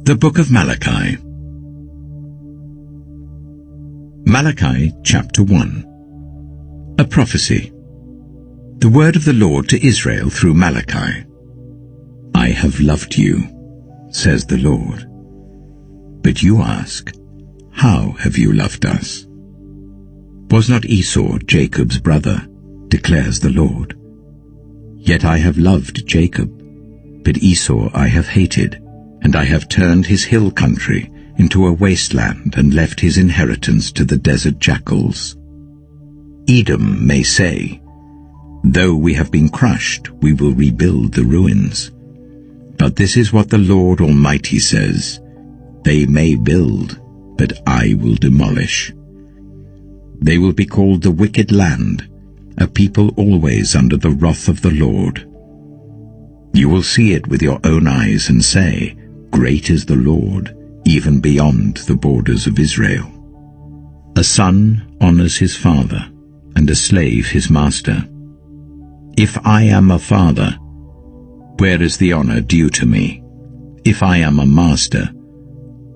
The Book of Malachi. Malachi chapter 1. A prophecy. The word of the Lord to Israel through Malachi. I have loved you, says the Lord. But you ask, how have you loved us? Was not Esau Jacob's brother, declares the Lord? Yet I have loved Jacob, but Esau I have hated, and I have turned his hill country into a wasteland and left his inheritance to the desert jackals. Edom may say, though we have been crushed, we will rebuild the ruins. But this is what the Lord Almighty says, they may build, but I will demolish. They will be called the wicked land, a people always under the wrath of the Lord. You will see it with your own eyes and say, great is the Lord, even beyond the borders of Israel. A son honors his father, and a slave his master. If I am a father, where is the honor due to me? If I am a master,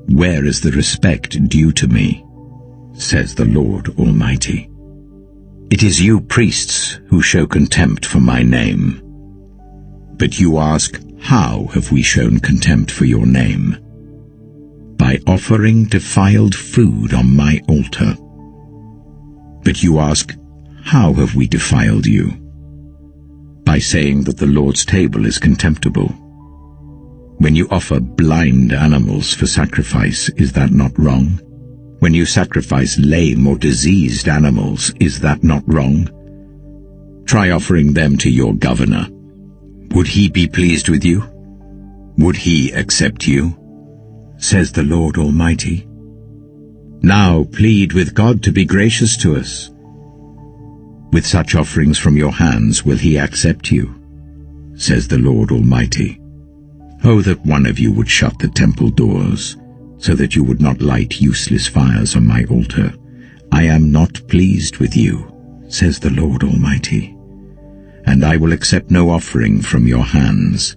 where is the respect due to me? Says the Lord Almighty. It is you priests who show contempt for my name. But you ask, how have we shown contempt for your name? By offering defiled food on my altar. But you ask, how have we defiled you? By saying that the Lord's table is contemptible. When you offer blind animals for sacrifice, is that not wrong? When you sacrifice lame or diseased animals, is that not wrong? Try offering them to your governor. Would he be pleased with you? Would he accept you? Says the Lord Almighty. Now plead with God to be gracious to us. With such offerings from your hands will he accept you, says the Lord Almighty. Oh, that one of you would shut the temple doors, so that you would not light useless fires on my altar. I am not pleased with you, says the Lord Almighty. And I will accept no offering from your hands.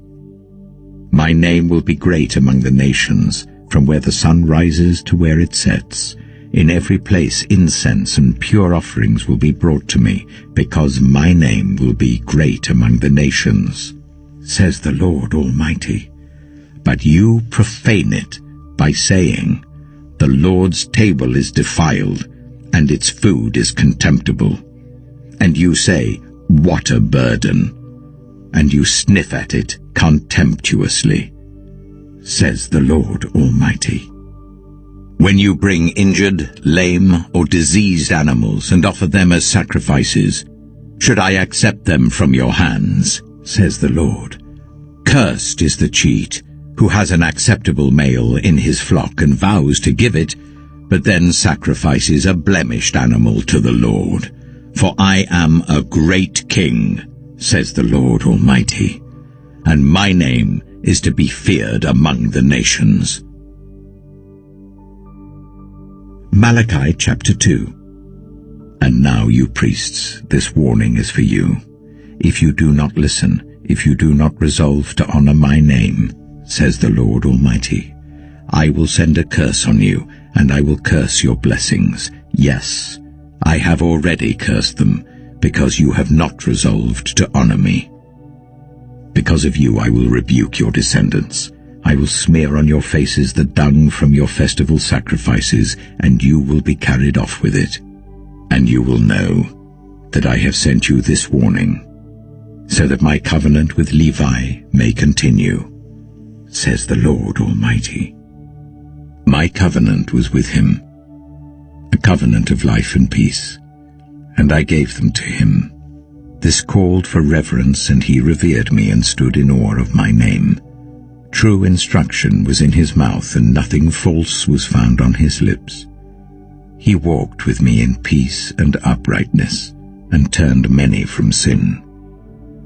My name will be great among the nations, from where the sun rises to where it sets. In every place incense and pure offerings will be brought to me, because my name will be great among the nations, says the Lord Almighty. But you profane it by saying, the Lord's table is defiled, and its food is contemptible. And you say, what a burden! And you sniff at it contemptuously, says the Lord Almighty. When you bring injured, lame, or diseased animals and offer them as sacrifices, should I accept them from your hands, says the Lord? Cursed is the cheat, who has an acceptable male in his flock and vows to give it, but then sacrifices a blemished animal to the Lord. For I am a great king, says the Lord Almighty, and my name is to be feared among the nations. Malachi chapter 2. And now, you priests, this warning is for you. If you do not listen, if you do not resolve to honor my name, says the Lord Almighty, I will send a curse on you, and I will curse your blessings. Yes, I have already cursed them, because you have not resolved to honor me. Because of you I will rebuke your descendants. I will smear on your faces the dung from your festival sacrifices, and you will be carried off with it. And you will know that I have sent you this warning, so that my covenant with Levi may continue, says the Lord Almighty. My covenant was with him, a covenant of life and peace, and I gave them to him. This called for reverence, and he revered me and stood in awe of my name. True instruction was in his mouth, and nothing false was found on his lips. He walked with me in peace and uprightness, and turned many from sin.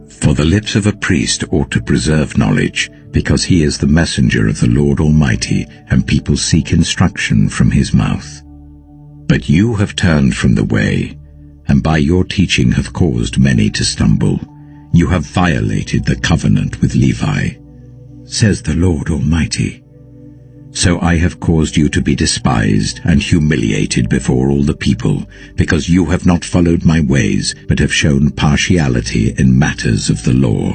For the lips of a priest ought to preserve knowledge, because he is the messenger of the Lord Almighty, and people seek instruction from his mouth. But you have turned from the way, and by your teaching have caused many to stumble. You have violated the covenant with Levi, says the Lord Almighty. So I have caused you to be despised and humiliated before all the people, because you have not followed my ways, but have shown partiality in matters of the law.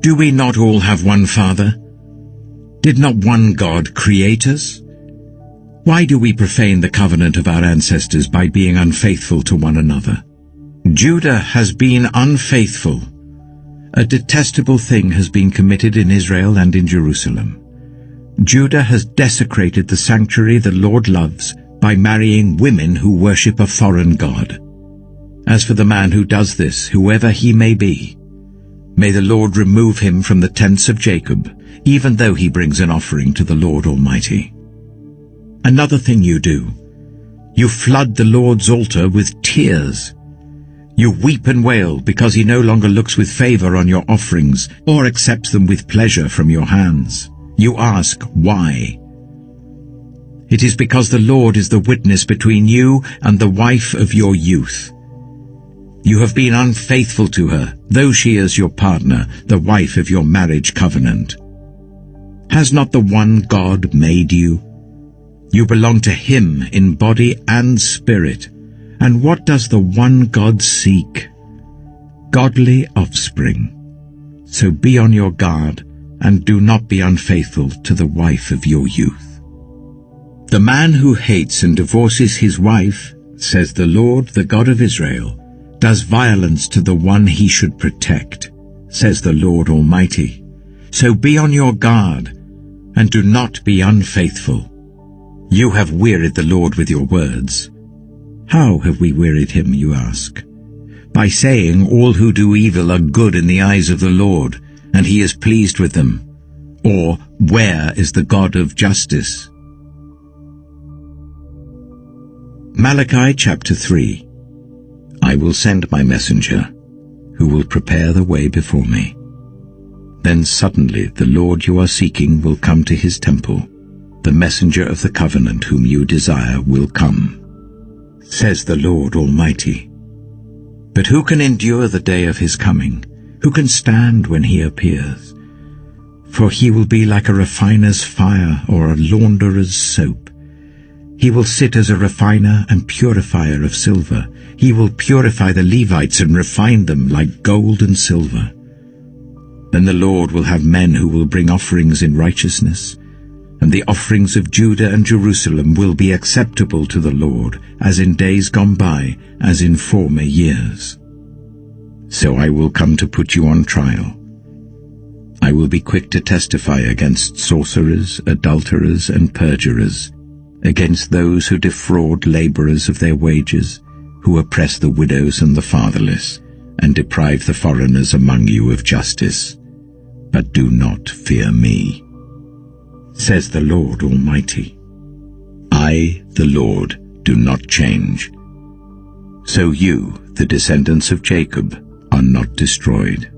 Do we not all have one Father? Did not one God create us? Why do we profane the covenant of our ancestors by being unfaithful to one another? Judah has been unfaithful. A detestable thing has been committed in Israel and in Jerusalem. Judah has desecrated the sanctuary the Lord loves by marrying women who worship a foreign god. As for the man who does this, whoever he may be, may the Lord remove him from the tents of Jacob, even though he brings an offering to the Lord Almighty. Another thing you do, you flood the Lord's altar with tears. You weep and wail because he no longer looks with favor on your offerings or accepts them with pleasure from your hands. You ask, why? It is because the Lord is the witness between you and the wife of your youth. You have been unfaithful to her, though she is your partner, the wife of your marriage covenant. Has not the one God made you? You belong to him in body and spirit. And what does the one God seek? Godly offspring. So be on your guard, and do not be unfaithful to the wife of your youth. The man who hates and divorces his wife, says the Lord, the God of Israel, does violence to the one he should protect, says the Lord Almighty. So be on your guard, and do not be unfaithful. You have wearied the Lord with your words. How have we wearied him, you ask? By saying all who do evil are good in the eyes of the Lord, and he is pleased with them. Or, where is the God of justice? Malachi chapter 3. I will send my messenger, who will prepare the way before me. Then suddenly the Lord you are seeking will come to his temple. The messenger of the covenant whom you desire will come, says the Lord Almighty. But who can endure the day of his coming? Who can stand when he appears? For he will be like a refiner's fire or a launderer's soap. He will sit as a refiner and purifier of silver. He will purify the Levites and refine them like gold and silver. Then the Lord will have men who will bring offerings in righteousness, and the offerings of Judah and Jerusalem will be acceptable to the Lord, as in days gone by, as in former years. So I will come to put you on trial. I will be quick to testify against sorcerers, adulterers, and perjurers, against those who defraud laborers of their wages, who oppress the widows and the fatherless, and deprive the foreigners among you of justice. But do not fear me, says the Lord Almighty. I, the Lord, do not change. So you, the descendants of Jacob, are not destroyed.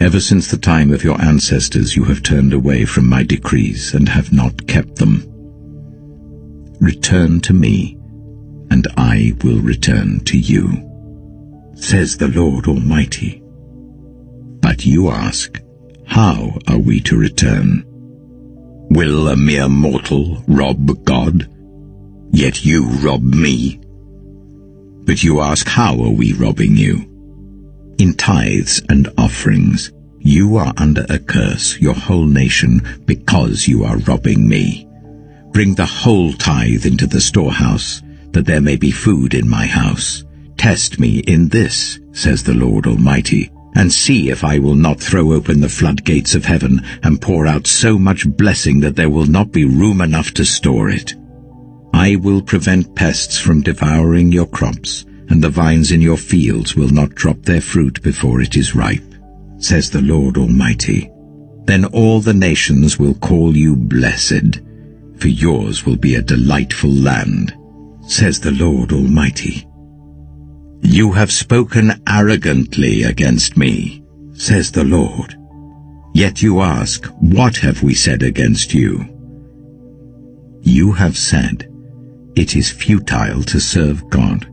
Ever since the time of your ancestors you have turned away from my decrees and have not kept them. Return to me, and I will return to you, says the Lord Almighty. But you ask, how are we to return? Will a mere mortal rob God? Yet you rob me. But you ask, how are we robbing you? In tithes and offerings, you are under a curse, your whole nation, because you are robbing me. Bring the whole tithe into the storehouse, that there may be food in my house. Test me in this, says the Lord Almighty, and see if I will not throw open the floodgates of heaven and pour out so much blessing that there will not be room enough to store it. I will prevent pests from devouring your crops, and the vines in your fields will not drop their fruit before it is ripe, says the Lord Almighty. Then all the nations will call you blessed, for yours will be a delightful land, says the Lord Almighty. You have spoken arrogantly against me, says the Lord. Yet you ask, what have we said against you? You have said, it is futile to serve God.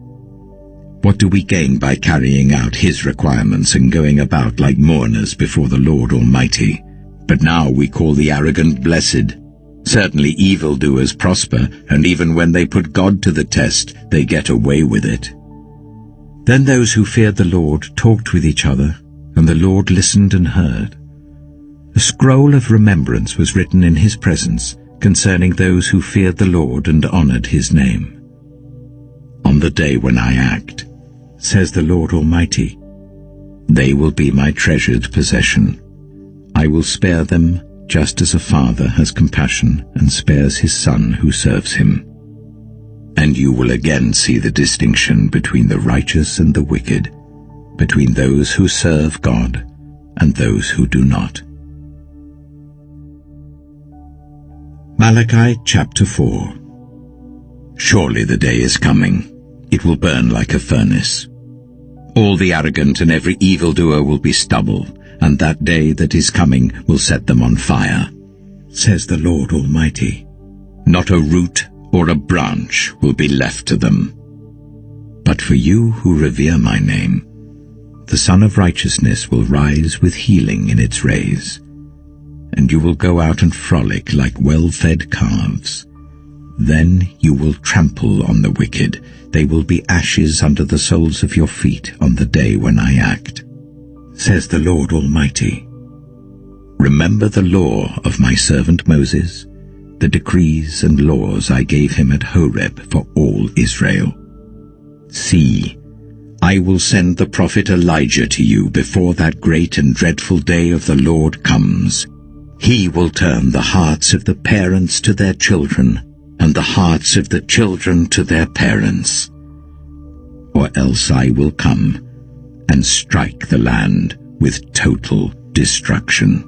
What do we gain by carrying out his requirements and going about like mourners before the Lord Almighty? But now we call the arrogant blessed. Certainly evildoers prosper, and even when they put God to the test, they get away with it. Then those who feared the Lord talked with each other, and the Lord listened and heard. A scroll of remembrance was written in his presence concerning those who feared the Lord and honored his name. On the day when I act, says the Lord Almighty, they will be my treasured possession. I will spare them just as a father has compassion and spares his son who serves him. And you will again see the distinction between the righteous and the wicked, between those who serve God and those who do not. Malachi chapter 4. Surely the day is coming. It will burn like a furnace. All the arrogant and every evildoer will be stubble, and that day that is coming will set them on fire, says the Lord Almighty. Not a root or a branch will be left to them. But for you who revere my name, the Sun of Righteousness will rise with healing in its rays, and you will go out and frolic like well-fed calves. Then you will trample on the wicked. They will be ashes under the soles of your feet on the day when I act, says the Lord Almighty. Remember the law of my servant Moses, the decrees and laws I gave him at Horeb for all Israel. See, I will send the prophet Elijah to you before that great and dreadful day of the Lord comes. He will turn the hearts of the parents to their children, and the hearts of the children to their parents. Or else I will come and strike the land with total destruction.